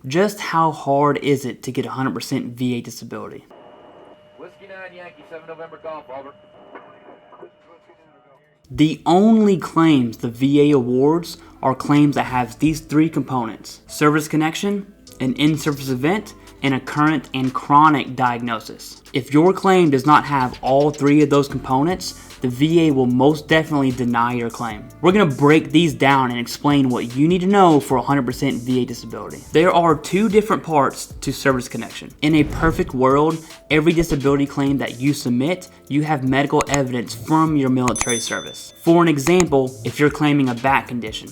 Just how hard is it to get 100% VA disability? Whiskey 9 Yankee 7 November Golf, over. The only claims the VA awards are claims that have these three components: service connection, an in-service event, and a current and chronic diagnosis. If your claim does not have all three of those components, the VA will most definitely deny your claim. We're going to break these down and explain what you need to know for 100% VA disability. There are two different parts to service connection. In a perfect world, every disability claim that you submit, you have medical evidence from your military service. For an example, if you're claiming a back condition,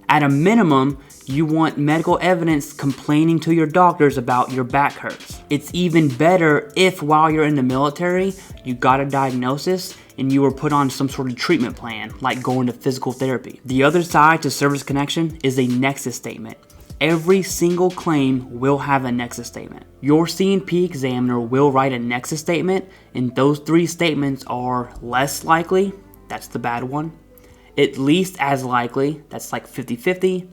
at a minimum, you want medical evidence complaining to your doctors about your back hurts. It's even better if while you're in the military, you got a diagnosis and you were put on some sort of treatment plan, like going to physical therapy. The other side to service connection is a Nexus statement. Every single claim will have a Nexus statement. Your C&P examiner will write a Nexus statement, and those three statements are less likely, that's the bad one, at least as likely, that's like 50-50,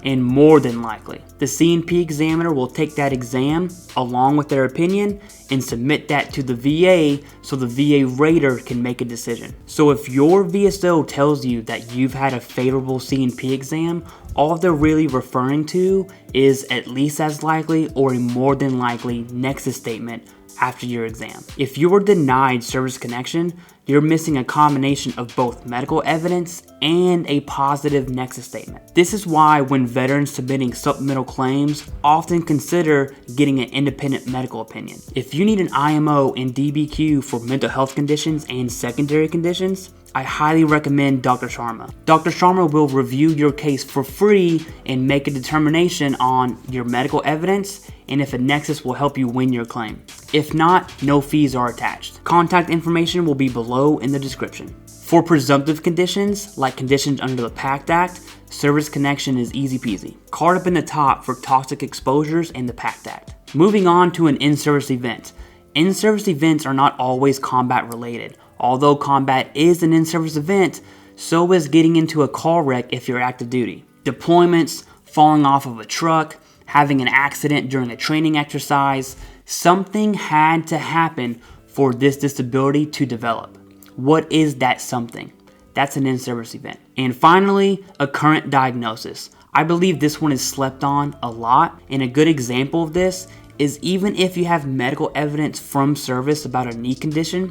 and more than likely. The C&P examiner will take that exam along with their opinion and submit that to the VA so the VA rater can make a decision. So if your VSO tells you that you've had a favorable C&P exam, all they're really referring to is at least as likely or a more than likely Nexus statement after your exam. If you were denied service connection, you're missing a combination of both medical evidence and a positive Nexus statement. This is why when veterans submitting supplemental claims often consider getting an independent medical opinion. If you need an IMO and DBQ for mental health conditions and secondary conditions, I highly recommend Dr. Sharma. Dr. Sharma will review your case for free and make a determination on your medical evidence and if a Nexus will help you win your claim. If not, no fees are attached. Contact information will be below in the description. For presumptive conditions, like conditions under the PACT Act, service connection is easy peasy. Card up in the top for toxic exposures and the PACT Act. Moving on to an in-service event. In-service events are not always combat related. Although combat is an in-service event, so is getting into a car wreck if you're active duty. Deployments, falling off of a truck, having an accident during a training exercise, something had to happen for this disability to develop. What is that something? That's an in-service event. And finally, a current diagnosis. I believe this one is slept on a lot, and a good example of this is even if you have medical evidence from service about a knee condition,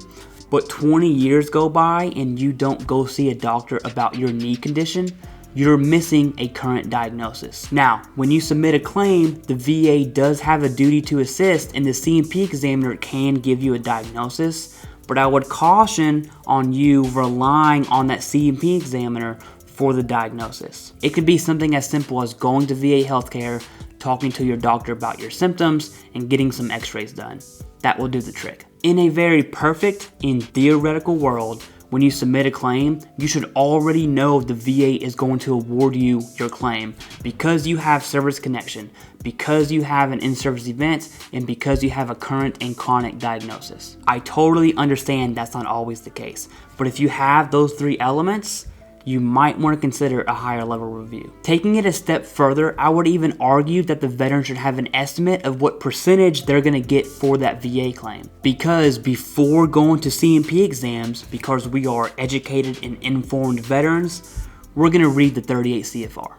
but 20 years go by and you don't go see a doctor about your knee condition, you're missing a current diagnosis. Now, when you submit a claim, the VA does have a duty to assist and the C&P examiner can give you a diagnosis, but I would caution on you relying on that C&P examiner for the diagnosis. It could be something as simple as going to VA healthcare, talking to your doctor about your symptoms, and getting some x-rays done. That will do the trick. In a very perfect and theoretical world, when you submit a claim, you should already know the VA is going to award you your claim because you have service connection, because you have an in-service event, and because you have a current and chronic diagnosis. I totally understand that's not always the case, but if you have those three elements, you might want to consider a higher level review. Taking it a step further, I would even argue that the veteran should have an estimate of what percentage they're going to get for that VA claim. Because before going to C&P exams, because we are educated and informed veterans, we're going to read the 38 CFR.